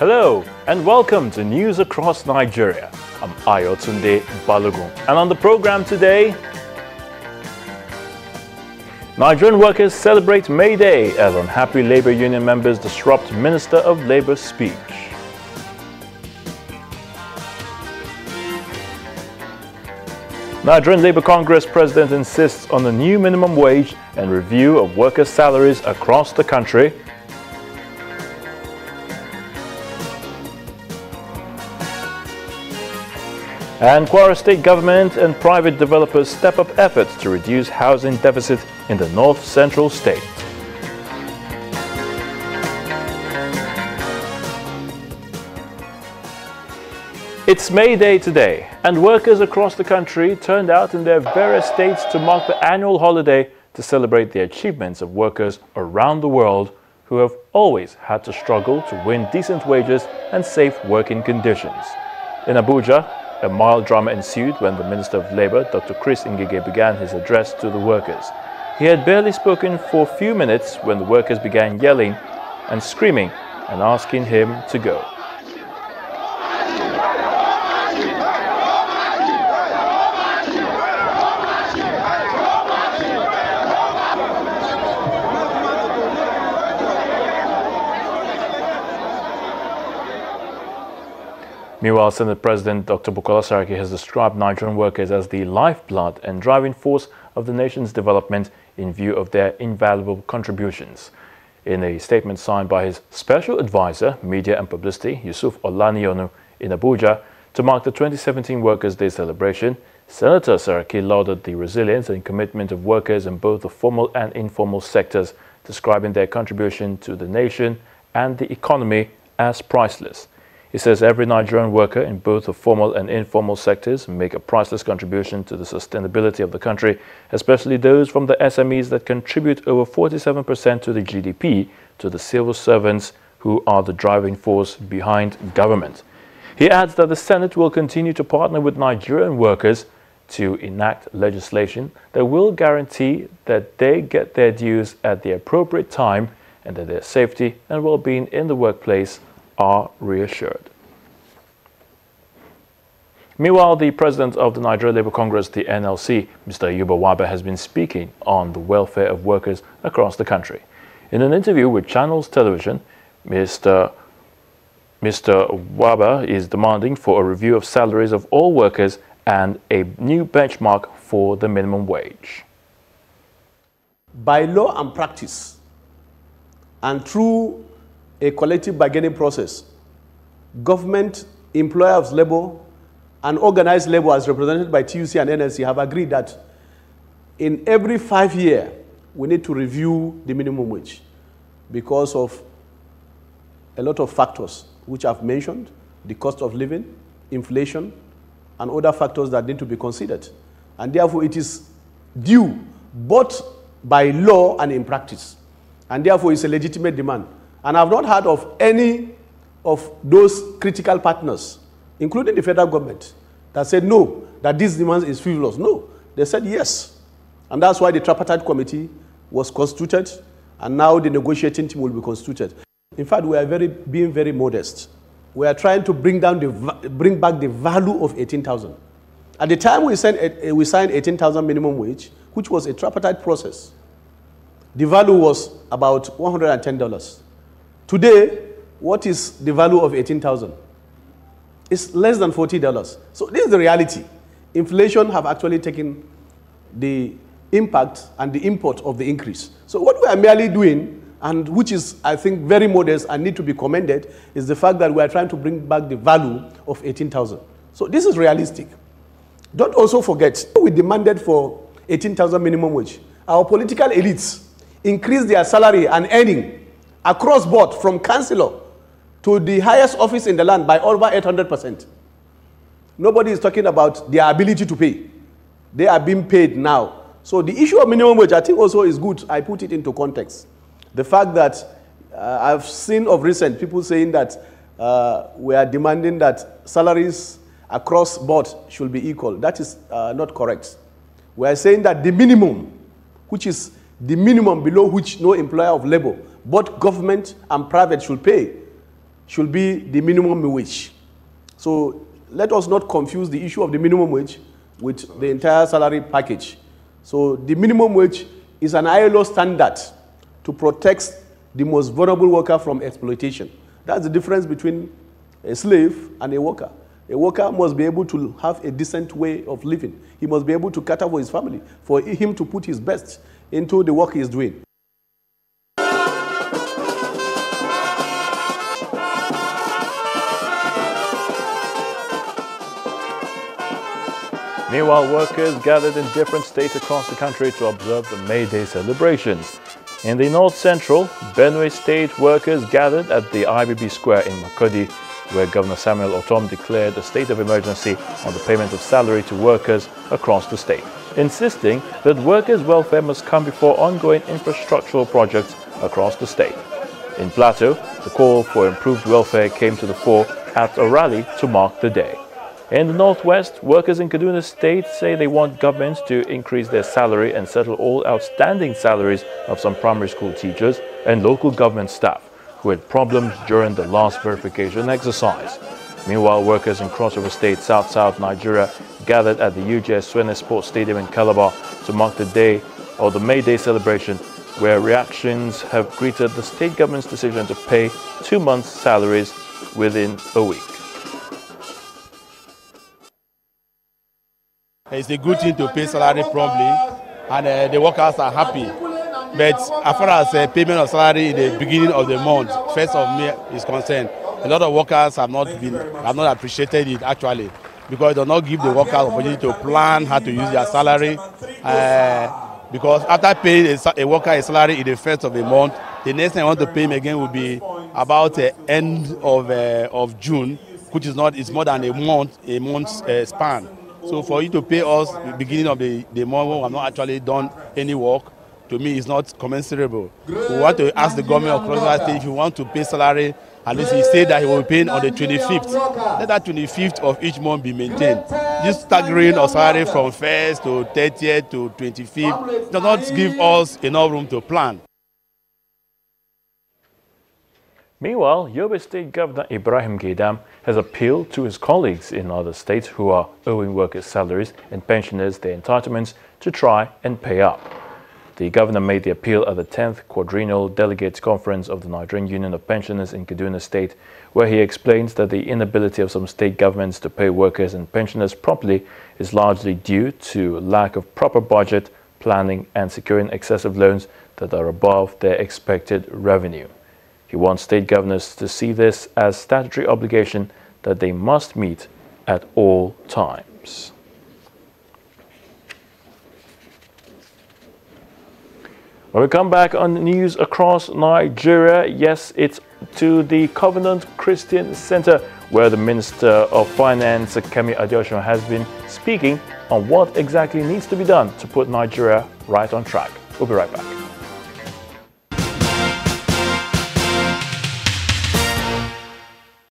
Hello and welcome to News Across Nigeria. I'm Ayotunde Balogun, and on the program today, Nigerian workers celebrate May Day as unhappy labor union members disrupt Minister of Labor's speech. Nigerian Labour Congress President insists on a new minimum wage and review of workers' salaries across the country. And Kwara State government and private developers step up efforts to reduce housing deficit in the North Central state. It's May Day today, and workers across the country turned out in their various states to mark the annual holiday to celebrate the achievements of workers around the world who have always had to struggle to win decent wages and safe working conditions. In Abuja, a mild drama ensued when the Minister of Labour, Dr. Chris Ngige, began his address to the workers. He had barely spoken for a few minutes when the workers began yelling and screaming and asking him to go. Meanwhile, Senate President Dr. Bukola Saraki has described Nigerian workers as the lifeblood and driving force of the nation's development in view of their invaluable contributions. In a statement signed by his Special Advisor, Media and Publicity, Yusuf Olaniyonu, in Abuja, to mark the 2017 Workers' Day celebration, Senator Saraki lauded the resilience and commitment of workers in both the formal and informal sectors, describing their contribution to the nation and the economy as priceless. He says every Nigerian worker in both the formal and informal sectors make a priceless contribution to the sustainability of the country, especially those from the SMEs that contribute over 47% to the GDP, to the civil servants who are the driving force behind government. He adds that the Senate will continue to partner with Nigerian workers to enact legislation that will guarantee that they get their dues at the appropriate time and that their safety and well-being in the workplace are reassured. Meanwhile, the president of the Nigerian Labour Congress, the NLC, Mr. Ayuba Wabba, has been speaking on the welfare of workers across the country. In an interview with Channels Television, Mr. Wabba is demanding for a review of salaries of all workers and a new benchmark for the minimum wage. By law and practice, and through a collective bargaining process, government, employer of labor, and organized labor as represented by TUC and NLC have agreed that in every 5 years, we need to review the minimum wage because of a lot of factors which I've mentioned, the cost of living, inflation, and other factors that need to be considered. And therefore, it is due both by law and in practice. And therefore, it's a legitimate demand. And I've not heard of any of those critical partners, including the federal government, that said no, that this demand is frivolous. No, they said yes. And that's why the tripartite committee was constituted, and now the negotiating team will be constituted. In fact, we are being very modest. We are trying to bring back the value of 18,000. At the time we signed 18,000 minimum wage, which was a tripartite process, the value was about $110. Today, what is the value of 18,000? It's less than $40. So this is the reality. Inflation have actually taken the impact and the import of the increase. So what we are merely doing, and which is, I think, very modest and need to be commended, is the fact that we are trying to bring back the value of 18,000. So this is realistic. Don't also forget, we demanded for 18,000 minimum wage. Our political elites increased their salary and earning across board, from councillor to the highest office in the land, by over 800%. Nobody is talking about their ability to pay. They are being paid now. So the issue of minimum wage, I think, also is good. I put it into context. The fact that I've seen of recent people saying that we are demanding that salaries across board should be equal. That is not correct. We are saying that the minimum, which is the minimum below which no employer of labor, both government and private, should pay, should be the minimum wage. So let us not confuse the issue of the minimum wage with the entire salary package. So the minimum wage is an ILO standard to protect the most vulnerable worker from exploitation. That's the difference between a slave and a worker. A worker must be able to have a decent way of living. He must be able to cater for his family, for him to put his best into the work he is doing. Meanwhile, workers gathered in different states across the country to observe the May Day celebrations. In the North Central, Benue State workers gathered at the IBB Square in Makurdi, where Governor Samuel Ortom declared a state of emergency on the payment of salary to workers across the state, insisting that workers' welfare must come before ongoing infrastructural projects across the state. In Plateau, the call for improved welfare came to the fore at a rally to mark the day. In the Northwest, workers in Kaduna State say they want governments to increase their salary and settle all outstanding salaries of some primary school teachers and local government staff who had problems during the last verification exercise. Meanwhile, workers in Cross River State, South Nigeria, gathered at the UJS Swene Sports Stadium in Calabar to mark the day or the May Day celebration, where reactions have greeted the state government's decision to pay 2 months' salaries within a week. It's a good thing to pay salary promptly, and the workers are happy. But as far as payment of salary in the beginning of the month, 1st of May, is concerned, a lot of workers have not appreciated it actually, because it does not give the workers opportunity to plan how to use their salary. Because after paying a worker a salary in the 1st of the month, the next time I want to pay him again will be about the end of June, which is not, it's more than a month's span. So for you to pay us at the beginning of the month when we have not actually done any work, to me is not commensurable. We want to ask the government of Cross River State, if you want to pay salary, at least he said that he will pay on the 25th. Let that 25th of each month be maintained. This staggering of salary from 1st to 30th to 25th does not give us enough room to plan. Meanwhile, Yobe State Governor Ibrahim Gaidam has appealed to his colleagues in other states who are owing workers' salaries and pensioners their entitlements to try and pay up. The governor made the appeal at the 10th Quadrennial Delegates Conference of the Nigerian Union of Pensioners in Kaduna State, where he explains that the inability of some state governments to pay workers and pensioners properly is largely due to lack of proper budget, planning and securing excessive loans that are above their expected revenue. He wants state governors to see this as statutory obligation that they must meet at all times. When we come back on the news across Nigeria, yes, it's to the Covenant Christian Center, where the Minister of Finance, Kemi Adeosun, has been speaking on what exactly needs to be done to put Nigeria right on track. We'll be right back.